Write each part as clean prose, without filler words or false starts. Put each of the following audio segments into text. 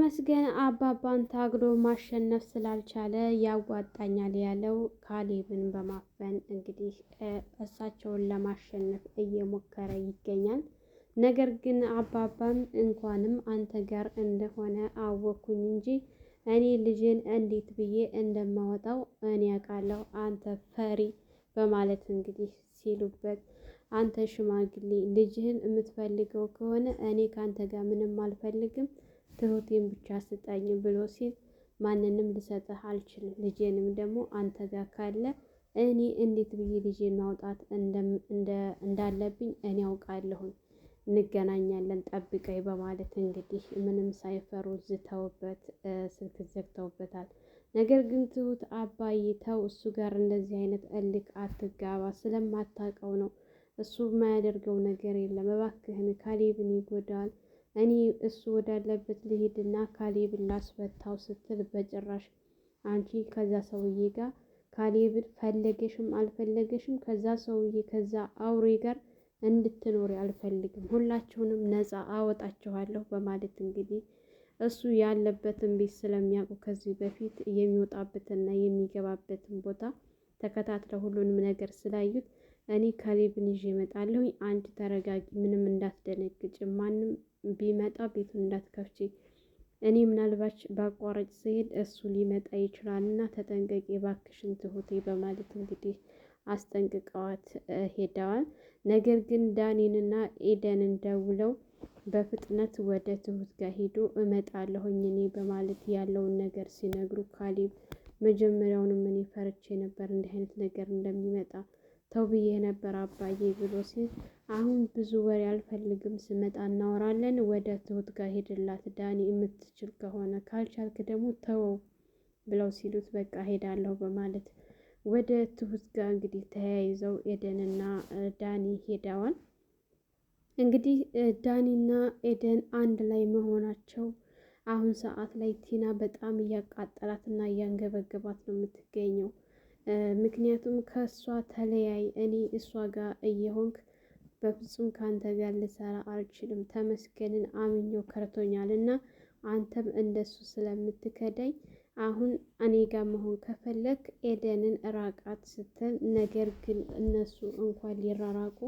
ተመስገን አባባን ታግሎ ማሸነፍ ስላልቻለ ያዋጣኛል ያለው ካሌብን በማፈን እንግዲህ እሳቸውን ለማሸነፍ እየሞከረ ይገኛል። ነገር ግን አባባም እንኳንም አንተ ጋር እንደሆነ አወኩኝ እንጂ እኔ ልጅን እንዴት ብዬ እንደማወጣው እኔ አውቃለሁ፣ አንተ ፈሪ በማለት እንግዲህ ሲሉበት፣ አንተ ሽማግሌ ልጅህን የምትፈልገው ከሆነ እኔ ከአንተ ጋር ምንም አልፈልግም፣ ትሁቴን ብቻ ስጠኝ ብሎ ሲል፣ ማንንም ልሰጥህ አልችልም፣ ልጄንም ደግሞ አንተ ጋር ካለ እኔ እንዴት ብዬ ልጄን ማውጣት እንዳለብኝ እኔ አውቃለሁኝ፣ እንገናኛለን ጠብቀኝ በማለት እንግዲህ ምንም ሳይፈሩ ዝተውበት ስልክ ዘግተውበታል። ነገር ግን ትሁት አባዬ ተው፣ እሱ ጋር እንደዚህ አይነት እልክ አትጋባ፣ ስለማታውቀው ነው፣ እሱ የማያደርገው ነገር የለም፣ እባክህን ካሌብን ይጎዳል፣ እኔ እሱ ወዳለበት ልሄድና ካሌብን ላስፈታው ስትል፣ በጭራሽ አንቺ ከዛ ሰውዬ ጋር ካሌብን ፈለገሽም አልፈለገሽም ከዛ ሰውዬ ከዛ አውሬ ጋር እንድትኖሪ አልፈልግም፣ ሁላችሁንም ነፃ አወጣችኋለሁ በማለት እንግዲህ እሱ ያለበትን ቤት ስለሚያውቁ ከዚህ በፊት የሚወጣበትና የሚገባበትን ቦታ ተከታትለው ሁሉንም ነገር ስላዩት፣ እኔ ካሌብን ይዤ እመጣለሁ፣ አንቺ ተረጋጊ፣ ምንም እንዳትደነግጭ፣ ማንም ቢመጣ ቤቱን እንዳትከፍቺ፣ እኔ ምናልባች በአቋራጭ ስሄድ እሱ ሊመጣ ይችላልና ተጠንቀቂ እባክሽን ትሁቴ በማለት እንግዲህ አስጠንቅቀዋት ሄደዋል። ነገር ግን ዳኒንና ኤደንን ደውለው በፍጥነት ወደ ትሁት ጋር ሄዶ እመጣለሁኝ እኔ በማለት ያለውን ነገር ሲነግሩ፣ ካሌብ መጀመሪያውንም እኔ ፈርቼ ነበር እንዲህ አይነት ነገር እንደሚመጣ፣ ተው ብዬ ነበር አባዬ ብሎ ሲል፣ አሁን ብዙ ወሬ አልፈልግም፣ ስመጣ እናወራለን፣ ወደ ትሁት ጋር ሄድላት ዳኒ የምትችል ከሆነ፣ ካልቻልክ ደግሞ ተወው ብለው ሲሉት፣ በቃ ሄዳለሁ በማለት ወደ ትሁት ጋር እንግዲህ ተያይዘው ኤደንና ዳኒ ሄደዋል። እንግዲህ ዳኒና ኤደን አንድ ላይ መሆናቸው አሁን ሰዓት ላይ ቲና በጣም እያቃጠላትና እያንገበገባት ነው የምትገኘው። ምክንያቱም ከእሷ ተለያይ፣ እኔ እሷ ጋር እየሆንክ በፍጹም ከአንተ ጋር ልሰራ አልችልም፣ ተመስገንን አምኜው ከርቶኛል እና አንተም እንደሱ ስለምትከዳኝ አሁን እኔ ጋር መሆን ከፈለክ ኤደንን ራቃት ስትል፣ ነገር ግን እነሱ እንኳን ሊራራቁ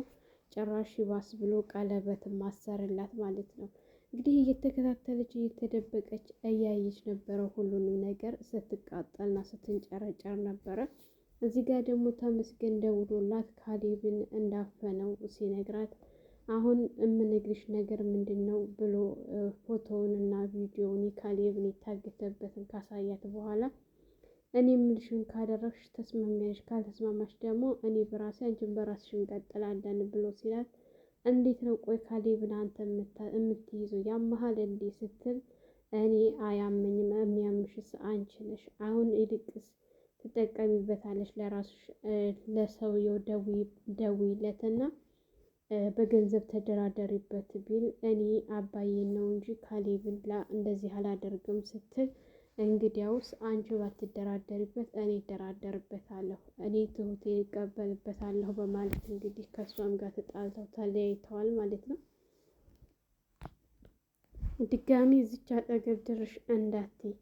ጭራሽ ይባስ ብሎ ቀለበትን ማሰርላት ማለት ነው። እንግዲህ እየተከታተለች እየተደበቀች እያየች ነበረ ሁሉንም ነገር፣ ስትቃጠልና ስትንጨረጨር ነበረ። እዚህ ጋር ደግሞ ተመስገን ደውሎላት ካሌብን እንዳፈነው ሲነግራት፣ አሁን የምነግርሽ ነገር ምንድን ነው ብሎ ፎቶውን እና ቪዲዮውን ካሌብን የታገተበትን ካሳያት በኋላ፣ እኔ የምልሽን ካደረግሽ ተስማሚያለሽ፣ ካልተስማማሽ ደግሞ እኔ በራሴ አንቺን በራስሽ እንቀጥላለን ብሎ ሲላት፣ እንዴት ነው ቆይ ካሌብን አንተ የምትይዘው ያመሃል እንዴ ስትል፣ እኔ አያመኝም፣ የሚያምሽስ አንቺ ነሽ፣ አሁን ይልቅስ ትጠቀሚበታለሽ ለራስሽ፣ ለሰውየው ደውይለትና በገንዘብ ተደራደሪበት ቢል፣ እኔ አባዬን ነው እንጂ ካሌብን እንደዚህ አላደርግም ስትል፣ እንግዲያውስ አንቺ ባትደራደሪበት እኔ እደራደርበታለሁ፣ እኔ ትሁቴ ይቀበልበታለሁ በማለት እንግዲህ ከእሷም ጋር ተጣልተው ተለያይተዋል ማለት ነው። ድጋሚ እዚች አጠገብ ድርሽ እንዳትይ፣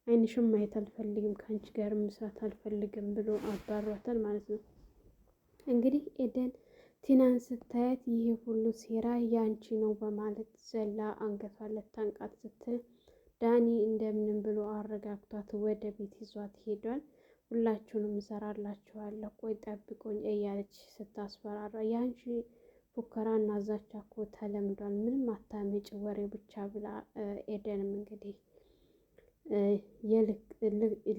አይንሽም ማየት አልፈልግም፣ ከአንቺ ጋር መስራት አልፈልግም ብሎ አባሯታል ማለት ነው። እንግዲህ ኤደን ቲናን ስታያት ይሄ ሁሉ ሴራ ያንቺ ነው በማለት ዘላ አንገቷን ልታንቃት ስትል፣ ዳኒ እንደምንም ብሎ አረጋግቷት ወደ ቤት ይዟት ሄዷል። ሁላችሁንም እሰራላችኋለሁ ቆይ ጠብቁኝ እያለች ስታስፈራራ፣ ያንቺ ፉከራና ዛቻ እኮ ተለምዷል፣ ምንም አታመጭ ወሬ ብቻ ብላ ኤደንም እንግዲህ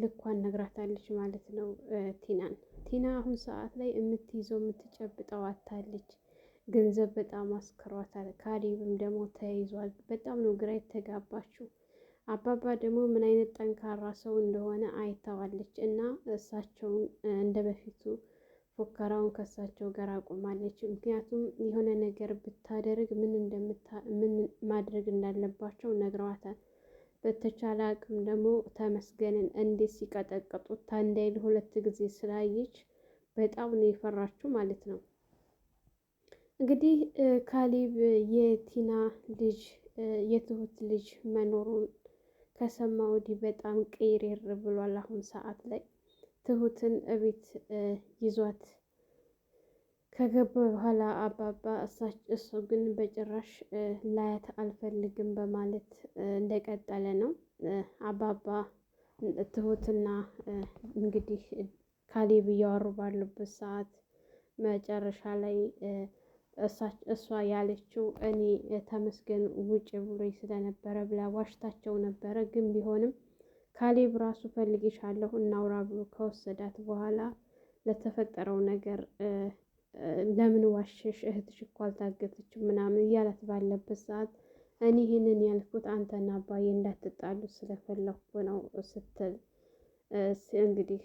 ልኳን ነግራታለች ማለት ነው ቲናን። ቲና አሁን ሰዓት ላይ የምትይዘው የምትጨብጠው አታለች። ገንዘብ በጣም አስክሯታል። ካሌብም ደግሞ ተይዟል። በጣም ነው ግራ የተጋባችው። አባባ ደግሞ ምን አይነት ጠንካራ ሰው እንደሆነ አይተዋለች እና እሳቸውን እንደ በፊቱ ፉከራውን ከእሳቸው ጋር አቁማለች። ምክንያቱም የሆነ ነገር ብታደርግ ምን ማድረግ እንዳለባቸው ነግረዋታል። በተቻለ አቅም ደግሞ ተመስገንን እንዴት ሲቀጠቅጡት ታንዳይል 2 ጊዜ ስላየች በጣም ነው የፈራችው ማለት ነው። እንግዲህ ካሌብ የቲና ልጅ የትሁት ልጅ መኖሩን ከሰማ ወዲህ በጣም ቅይሬር ብሏል። አሁን ሰዓት ላይ ትሁትን እቤት ይዟት ከገባ በኋላ አባባ እሱ ግን በጭራሽ ላያት አልፈልግም በማለት እንደቀጠለ ነው። አባባ ትሁትና እንግዲህ ካሌብ እያወሩ ባሉበት ሰዓት መጨረሻ ላይ እሷ ያለችው እኔ ተመስገን ውጭ ብሎኝ ስለነበረ ብላ ዋሽታቸው ነበረ። ግን ቢሆንም ካሌብ ራሱ ፈልጌሻለሁ እናውራ ብሎ ከወሰዳት በኋላ ለተፈጠረው ነገር ለምን ዋሸሽ? እህትሽ እኮ አልታገተችም ምናምን እያላት ባለበት ሰዓት እኔ ይህንን ያልኩት አንተና አባዬ እንዳትጣሉ ስለፈለኩ ነው ስትል እንግዲህ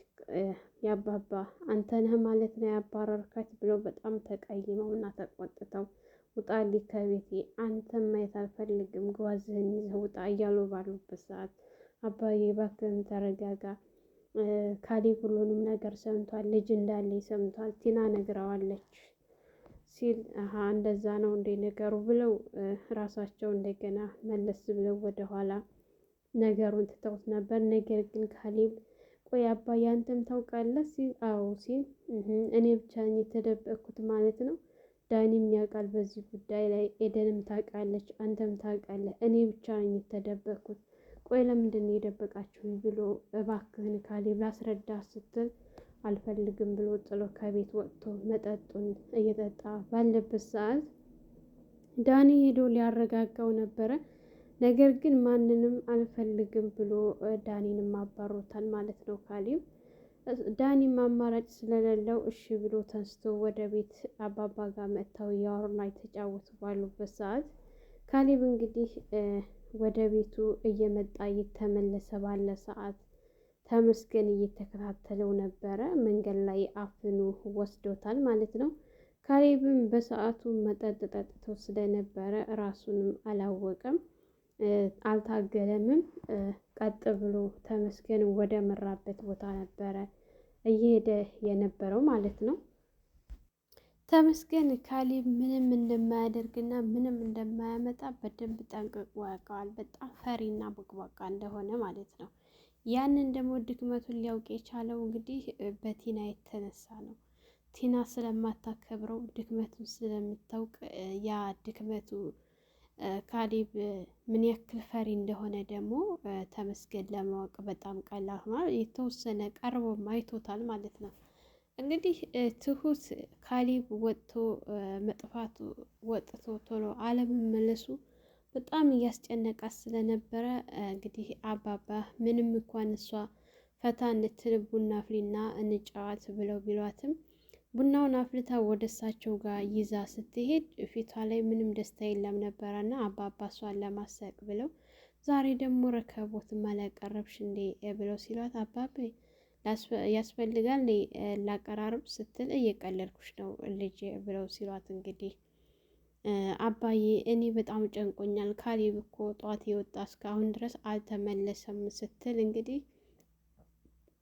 ያባባ አንተ ነህ ማለት ነው ያባረርካት ብለው በጣም ተቀይመው እና ተቆጥተው ውጣልኝ ከቤቴ አንተን ማየት አልፈልግም ጓዝህን ይዘህ ውጣ እያሉ ባሉበት ሰዓት አባዬ እባክህን ተረጋጋ፣ ካሌብ ሁሉንም ነገር ሰምቷል፣ ልጅ እንዳለኝ ሰምቷል፣ ቲና ነግረዋለች ሲል እንደዛ ነው እንዴ ነገሩ ብለው ራሳቸው እንደገና መለስ ብለው ወደኋላ ነገሩን ትተውት ነበር። ነገር ግን ካሌብ ቆይ አባዬ አንተም ታውቃለህ ሲል አዎ ሲል እኔ ብቻ ነኝ የተደበቅኩት ማለት ነው? ዳኒም ያውቃል በዚህ ጉዳይ ላይ፣ ኤደንም ታውቃለች፣ አንተም ታውቃለህ፣ እኔ ብቻ ነኝ የተደበቅኩት። ቆይ ለምንድን ነው የደበቃችሁኝ ብሎ እባክህን ካሌብ ላስረዳ ስትል አልፈልግም ብሎ ጥሎ ከቤት ወጥቶ መጠጡን እየጠጣ ባለበት ሰዓት ዳኒ ሄዶ ሊያረጋጋው ነበረ። ነገር ግን ማንንም አልፈልግም ብሎ ዳኒንም አባሮታል ማለት ነው ካሌብ። ዳኒም አማራጭ ስለሌለው እሺ ብሎ ተንስቶ ወደ ቤት አባባ ጋር መጥተው እያወሩና የተጫወቱ ባሉበት ሰዓት ካሌብ እንግዲህ ወደ ቤቱ እየመጣ እየተመለሰ ባለ ሰዓት ተመስገን እየተከታተለው ነበረ። መንገድ ላይ አፍኖ ወስዶታል ማለት ነው። ካሌብም በሰዓቱ መጠጥ ጠጥቶ ስለነበረ ራሱንም አላወቀም፣ አልታገለምም። ቀጥ ብሎ ተመስገን ወደ መራበት ቦታ ነበረ እየሄደ የነበረው ማለት ነው። ተመስገን ካሌብ ምንም እንደማያደርግና ምንም እንደማያመጣ በደንብ ጠንቅቆ ያውቀዋል። በጣም ፈሪና ቦቅቧቃ እንደሆነ ማለት ነው። ያንን ደግሞ ድክመቱን ሊያውቅ የቻለው እንግዲህ በቲና የተነሳ ነው። ቲና ስለማታከብረው ድክመቱን ስለምታውቅ ያ ድክመቱ ካሌብ ምን ያክል ፈሪ እንደሆነ ደግሞ ተመስገን ለማወቅ በጣም ቀላል ሆኗል። የተወሰነ ቀርቦም አይቶታል ማለት ነው። እንግዲህ ትሁት ካሌብ ወጥቶ መጥፋቱ ወጥቶ ቶሎ አለመመለሱ በጣም እያስጨነቃት ስለነበረ እንግዲህ አባባ ምንም እንኳን እሷ ፈታ እንድትል ቡና አፍሊና እንጫዋት ብለው ቢሏትም ቡናውን አፍልታ ወደ እሳቸው ጋር ይዛ ስትሄድ ፊቷ ላይ ምንም ደስታ የለም ነበረና አባባ እሷን ለማሳቅ ብለው ዛሬ ደግሞ ረከቦት አላቀረብሽ እንዴ ብለው ሲሏት አባቤ ያስፈልጋል ላቀራርብ ስትል እየቀለድኩሽ ነው ልጅ ብለው ሲሏት እንግዲህ አባዬ እኔ በጣም ጨንቆኛል፣ ካሌብ እኮ ጠዋት የወጣ እስካሁን ድረስ አልተመለሰም ስትል እንግዲህ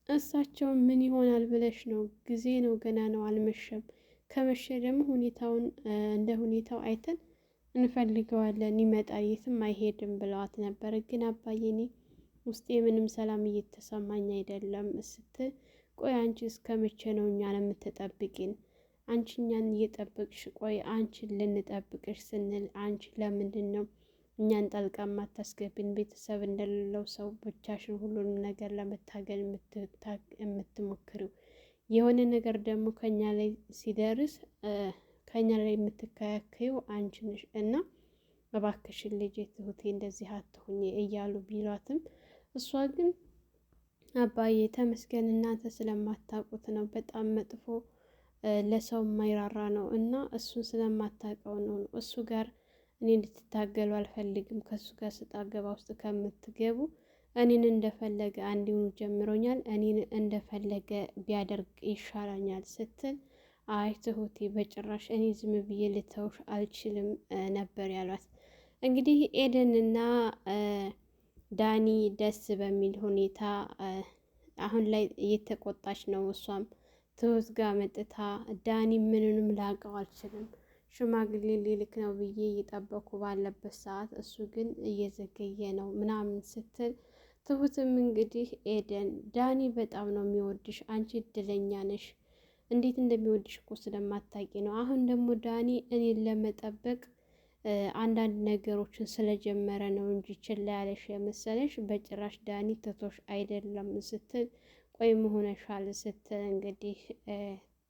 እሳቸው ምን ይሆናል ብለሽ ነው? ጊዜ ነው፣ ገና ነው፣ አልመሸም። ከመሸ ደግሞ ሁኔታውን እንደ ሁኔታው አይተን እንፈልገዋለን፣ ይመጣል፣ የትም አይሄድም ብለዋት ነበር። ግን አባዬ እኔ ውስጤ ምንም ሰላም እየተሰማኝ አይደለም ስትል ቆይ አንቺ እስከ መቼ ነው እኛን የምትጠብቂን? አንቺ እኛን እየጠበቅሽ ቆይ አንቺን ልንጠብቅሽ ስንል አንቺ ለምንድን ነው እኛን ጣልቃ ማታስገቢን? ቤተሰብ እንደሌለው ሰው ብቻሽን ሁሉንም ነገር ለመታገል የምትሞክሪው የሆነ ነገር ደግሞ ከኛ ላይ ሲደርስ ከኛ ላይ የምትከያከዩ አንቺ ነሽ እና እባክሽን ልጄ ትሁቴ እንደዚህ አትሁኝ እያሉ ቢሏትም እሷ ግን አባዬ ተመስገን እናንተ ስለማታውቁት ነው፣ በጣም መጥፎ ለሰው የማይራራ ነው እና እሱን ስለማታውቀው ነው እሱ ጋር እኔ እንድትታገሉ አልፈልግም። ከእሱ ጋር ስጣ ገባ ውስጥ ከምትገቡ እኔን እንደፈለገ አንዲሁን ጀምሮኛል፣ እኔን እንደፈለገ ቢያደርግ ይሻላኛል ስትል አይ ትሁቴ በጭራሽ እኔ ዝም ብዬ ልተውሽ አልችልም ነበር ያሏት። እንግዲህ ኤደንና ዳኒ ደስ በሚል ሁኔታ አሁን ላይ እየተቆጣች ነው። እሷም ትሁት ጋር መጥታ ዳኒ ምንንም ላውቀው አልችልም፣ ሽማግሌ ሊልክ ነው ብዬ እየጠበኩ ባለበት ሰዓት እሱ ግን እየዘገየ ነው ምናምን ስትል ትሁትም እንግዲህ ኤደን ዳኒ በጣም ነው የሚወድሽ፣ አንቺ እድለኛ ነሽ፣ እንዴት እንደሚወድሽ እኮ ስለማታውቂ ነው። አሁን ደግሞ ዳኒ እኔን ለመጠበቅ አንዳንድ ነገሮችን ስለጀመረ ነው እንጂ ችላ ያለሽ የመሰለሽ በጭራሽ ዳኒ ትቶሽ አይደለም ስትል ቆይ መሆነሻል ስትል እንግዲህ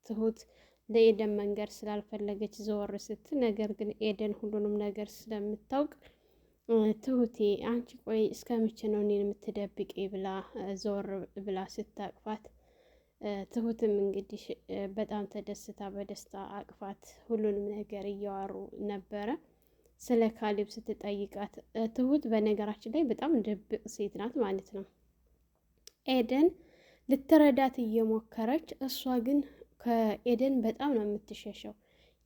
ትሁት ለኤደን መንገድ ስላልፈለገች ዘወር ስትል፣ ነገር ግን ኤደን ሁሉንም ነገር ስለምታውቅ ትሁቴ አንቺ ቆይ እስከ መቼ ነው እኔን የምትደብቂ ብላ ዘወር ብላ ስታቅፋት፣ ትሁትም እንግዲህ በጣም ተደስታ በደስታ አቅፋት ሁሉንም ነገር እያዋሩ ነበረ። ስለ ካሌብ ስትጠይቃት ትሁት በነገራችን ላይ በጣም ድብቅ ሴት ናት ማለት ነው። ኤደን ልትረዳት እየሞከረች እሷ ግን ከኤደን በጣም ነው የምትሸሸው።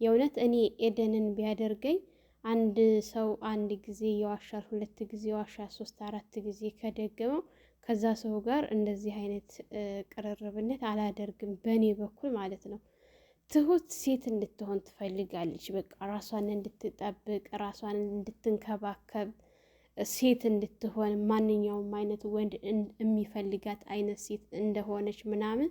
የእውነት እኔ ኤደንን ቢያደርገኝ አንድ ሰው አንድ ጊዜ የዋሻል፣ ሁለት ጊዜ የዋሻል፣ 3-4 ጊዜ ከደገመው ከዛ ሰው ጋር እንደዚህ አይነት ቅርርብነት አላደርግም በእኔ በኩል ማለት ነው። ትሁት ሴት እንድትሆን ትፈልጋለች። በቃ ራሷን እንድትጠብቅ፣ ራሷን እንድትንከባከብ፣ ሴት እንድትሆን ማንኛውም አይነት ወንድ የሚፈልጋት አይነት ሴት እንደሆነች ምናምን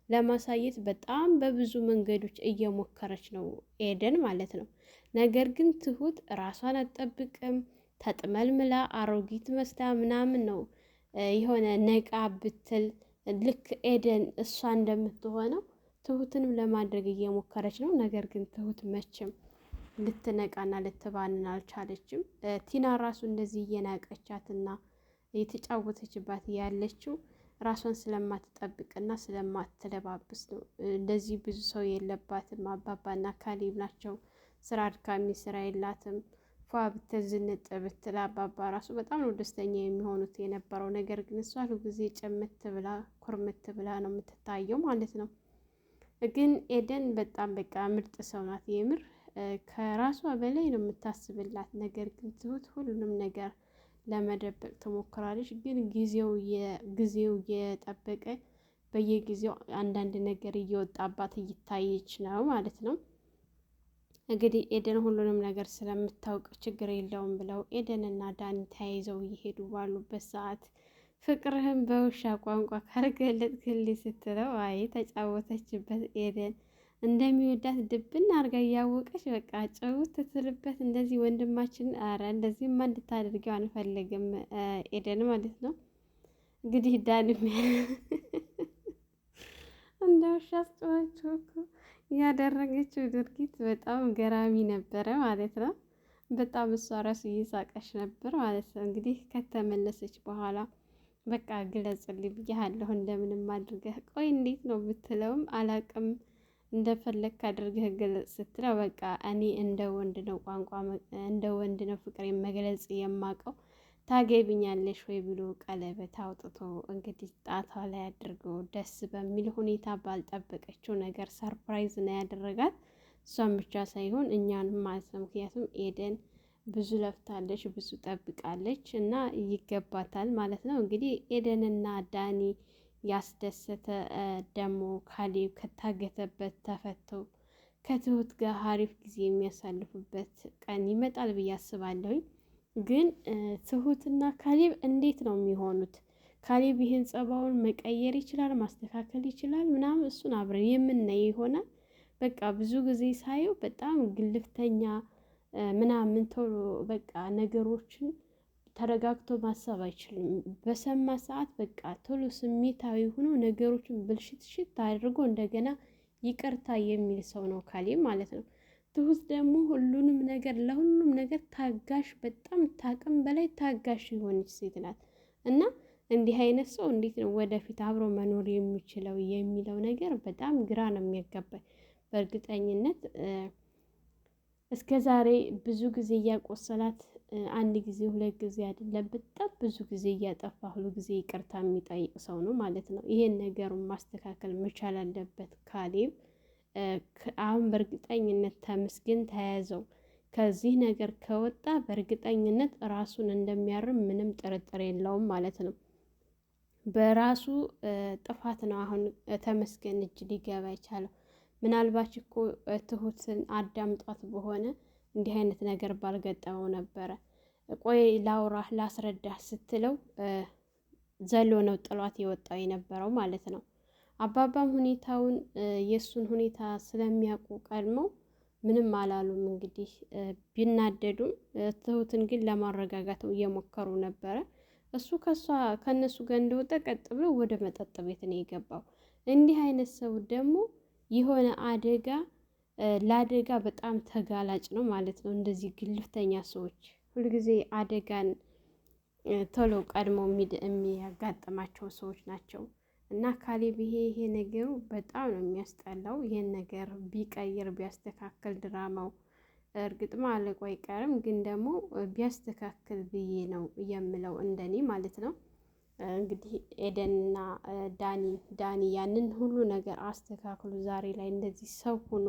ለማሳየት በጣም በብዙ መንገዶች እየሞከረች ነው ኤደን ማለት ነው። ነገር ግን ትሁት ራሷን አትጠብቅም። ተጥመልምላ አሮጊት መስላ ምናምን ነው የሆነ ነቃ ብትል ልክ ኤደን እሷ እንደምትሆነው ትሁትንም ለማድረግ እየሞከረች ነው። ነገር ግን ትሁት መቼም ልትነቃና ልትባንን አልቻለችም። ቲና ራሱ እንደዚህ እየናቀቻትና የተጫወተችባት ያለችው ራሷን ስለማትጠብቅና ስለማትለባብስ ነው። እንደዚህ ብዙ ሰው የለባትም። አባባና ካሌብ ናቸው። ስራ አድካሚ ስራ የላትም። ፏ ብትል ዝንጥ ብትል አባባ ራሱ በጣም ነው ደስተኛ የሚሆኑት የነበረው። ነገር ግን እሷ ሁሉ ጊዜ ጭምት ብላ ኩርምት ብላ ነው የምትታየው ማለት ነው። ግን ኤደን በጣም በቃ ምርጥ ሰው ናት። የምር ከራሷ በላይ ነው የምታስብላት። ነገር ግን ትሁት ሁሉንም ነገር ለመደበቅ ትሞክራለች። ግን ጊዜው እየጠበቀ በየጊዜው አንዳንድ ነገር እየወጣባት እይታየች ነው ማለት ነው። እንግዲህ ኤደን ሁሉንም ነገር ስለምታውቅ ችግር የለውም ብለው ኤደንና ዳኒ ተያይዘው እየሄዱ ባሉበት ሰዓት ፍቅርህን በውሻ ቋንቋ ካልገለጥክልኝ ስትለው አይ ተጫወተችበት። ኤደን እንደሚወዳት ድብና አርጋ እያወቀች በቃ ጨውት ትትልበት እንደዚህ ወንድማችን አረ እንደዚህማ እንድታደርገው አንፈልግም ኤደን ማለት ነው። እንግዲህ ዳንም እንደ ውሻ አስጨዋቸው እኮ ያደረገችው ድርጊት በጣም ገራሚ ነበረ ማለት ነው። በጣም እሷ ራሱ እየሳቀች ነበር ማለት ነው። እንግዲህ ከተመለሰች በኋላ በቃ ግለጽልኝ ብያለሁ እንደምንም አድርገህ ቆይ እንዴት ነው ብትለውም አላቅም እንደፈለግክ አድርገህ ግለጽ ስትለው በቃ እኔ እንደ ወንድ ነው ቋንቋ እንደ ወንድ ነው ፍቅሬን መግለጽ የማውቀው ታገቢኛለሽ ወይ ብሎ ቀለበት አውጥቶ እንግዲህ ጣቷ ላይ አድርጎ ደስ በሚል ሁኔታ ባልጠበቀችው ነገር ሰርፕራይዝ ነው ያደረጋት። እሷን ብቻ ሳይሆን እኛንም ማለት ነው። ምክንያቱም ኤደን ብዙ ለፍታለች፣ ብዙ ጠብቃለች እና ይገባታል ማለት ነው። እንግዲህ ኤደንና ዳኒ ያስደሰተ ደግሞ ካሌብ ከታገተበት ተፈተው ከትሁት ጋር አሪፍ ጊዜ የሚያሳልፉበት ቀን ይመጣል ብዬ አስባለሁኝ። ግን ትሁትና ካሌብ እንዴት ነው የሚሆኑት? ካሌብ ይህን ጸባውን መቀየር ይችላል፣ ማስተካከል ይችላል ምናምን፣ እሱን አብረን የምናየው ይሆናል። በቃ ብዙ ጊዜ ሳየው በጣም ግልፍተኛ ምናምን ቶሎ በቃ ነገሮችን ተረጋግቶ ማሰብ አይችልም። በሰማ ሰዓት በቃ ቶሎ ስሜታዊ ሆኖ ነገሮችን ብልሽትሽት አድርጎ እንደገና ይቅርታ የሚል ሰው ነው ካሌብ ማለት ነው። ትሁት ደግሞ ሁሉንም ነገር ለሁሉም ነገር ታጋሽ፣ በጣም ታቅም በላይ ታጋሽ የሆነች ሴት ናት። እና እንዲህ አይነት ሰው እንዴት ነው ወደፊት አብሮ መኖር የሚችለው የሚለው ነገር በጣም ግራ ነው የሚያጋባኝ። በእርግጠኝነት እስከ ዛሬ ብዙ ጊዜ እያቆሰላት አንድ ጊዜ ሁለት ጊዜ አይደለም በጣም ብዙ ጊዜ እያጠፋ ሁሉ ጊዜ ይቅርታ የሚጠይቅ ሰው ነው ማለት ነው። ይሄን ነገሩን ማስተካከል መቻል አለበት ካሌብ። አሁን በእርግጠኝነት ተመስገን ተያዘው ከዚህ ነገር ከወጣ በእርግጠኝነት ራሱን እንደሚያርም ምንም ጥርጥር የለውም ማለት ነው። በራሱ ጥፋት ነው አሁን ተመስገን እጅ ሊገባ የቻለው። ምናልባች እኮ ትሁትን አዳምጧት በሆነ እንዲህ አይነት ነገር ባልገጠመው ነበረ። ቆይ ላውራህ ላስረዳህ ስትለው ዘሎ ነው ጥሏት የወጣው የነበረው ማለት ነው። አባባም ሁኔታውን የእሱን ሁኔታ ስለሚያውቁ ቀድመው ምንም አላሉም። እንግዲህ ቢናደዱም ትሁትን ግን ለማረጋጋት እየሞከሩ ነበረ። እሱ ከእነሱ ጋር እንደወጣ ቀጥ ብሎ ወደ መጠጥ ቤት ነው የገባው። እንዲህ አይነት ሰው ደግሞ የሆነ አደጋ ለአደጋ በጣም ተጋላጭ ነው ማለት ነው። እንደዚህ ግልፍተኛ ሰዎች ሁልጊዜ አደጋን ቶሎ ቀድሞ የሚያጋጥማቸው ሰዎች ናቸው። እና ካሌብ ይሄ ነገሩ በጣም ነው የሚያስጠላው። ይሄን ነገር ቢቀይር ቢያስተካክል ድራማው እርግጥ ማለቁ አይቀርም፣ ግን ደግሞ ቢያስተካክል ብዬ ነው የምለው እንደኔ ማለት ነው። እንግዲህ ኤደንና ዳኒ ያንን ሁሉ ነገር አስተካክሎ ዛሬ ላይ እንደዚህ ሰው ሆኖ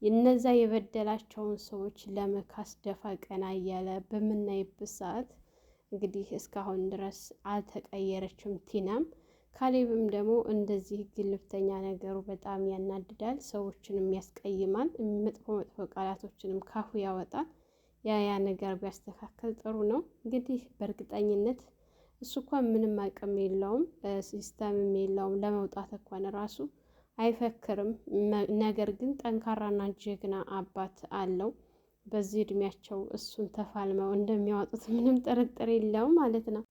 እነዛ የበደላቸውን ሰዎች ለመካስ ደፋ ቀና እያለ በምናይበት ሰዓት እንግዲህ እስካሁን ድረስ አልተቀየረችም ቲናም። ካሌብም ደግሞ እንደዚህ ግልፍተኛ ነገሩ በጣም ያናድዳል፣ ሰዎችንም ያስቀይማል፣ መጥፎ መጥፎ ቃላቶችንም ካፉ ያወጣል። ያ ነገር ቢያስተካከል ጥሩ ነው። እንግዲህ በእርግጠኝነት እሱ እንኳን ምንም አቅም የለውም፣ ሲስተምም የለውም፣ ለመውጣት እንኳን ራሱ አይፈክርም። ነገር ግን ጠንካራና ጀግና አባት አለው። በዚህ እድሜያቸው እሱን ተፋልመው እንደሚያወጡት ምንም ጥርጥር የለውም ማለት ነው።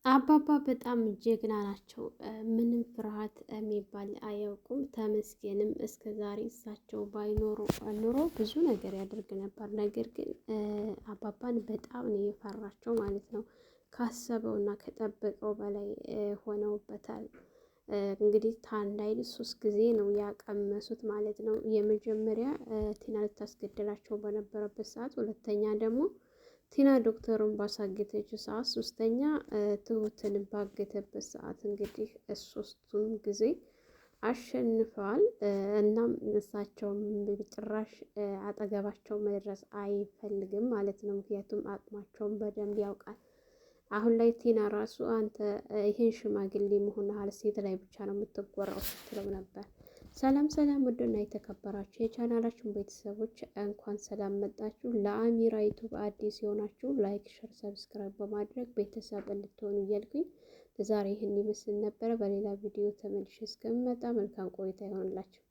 አባባ በጣም ጀግና ናቸው። ምንም ፍርሃት የሚባል አያውቁም። ተመስገንም እስከ ዛሬ እሳቸው ባይኖሩ ኑሮ ብዙ ነገር ያደርግ ነበር። ነገር ግን አባባን በጣም ነው የፈራቸው ማለት ነው። ካሰበው እና ከጠበቀው በላይ ሆነውበታል። እንግዲህ ታንድ አይል 3 ጊዜ ነው ያቀመሱት ማለት ነው። የመጀመሪያ ቲና ልታስገድላቸው በነበረበት ሰዓት፣ ሁለተኛ ደግሞ ቲና ዶክተሩን ባሳገተችው ሰዓት፣ ሶስተኛ ትሁትን ባገተበት ሰዓት እንግዲህ 3ቱም ጊዜ አሸንፈዋል። እናም እሳቸውም ጭራሽ አጠገባቸው መድረስ አይፈልግም ማለት ነው። ምክንያቱም አቅማቸውን በደንብ ያውቃል። አሁን ላይ ቲና ራሱ አንተ ይሄን ሽማግሌ መሆንሃል፣ ሴት ላይ ብቻ ነው የምትጎራው ስትለው ነበር። ሰላም ሰላም፣ ውድና የተከበራችሁ የቻናላችን ቤተሰቦች እንኳን ሰላም መጣችሁ። ለአሚራ ዩቱብ አዲስ የሆናችሁ ላይክ፣ ሸር፣ ሰብስክራይብ በማድረግ ቤተሰብ እንድትሆኑ እያልኩኝ ለዛሬ ይህን ይመስል ነበረ። በሌላ ቪዲዮ ተመልሼ እስከምመጣ መልካም ቆይታ ይሆንላችሁ።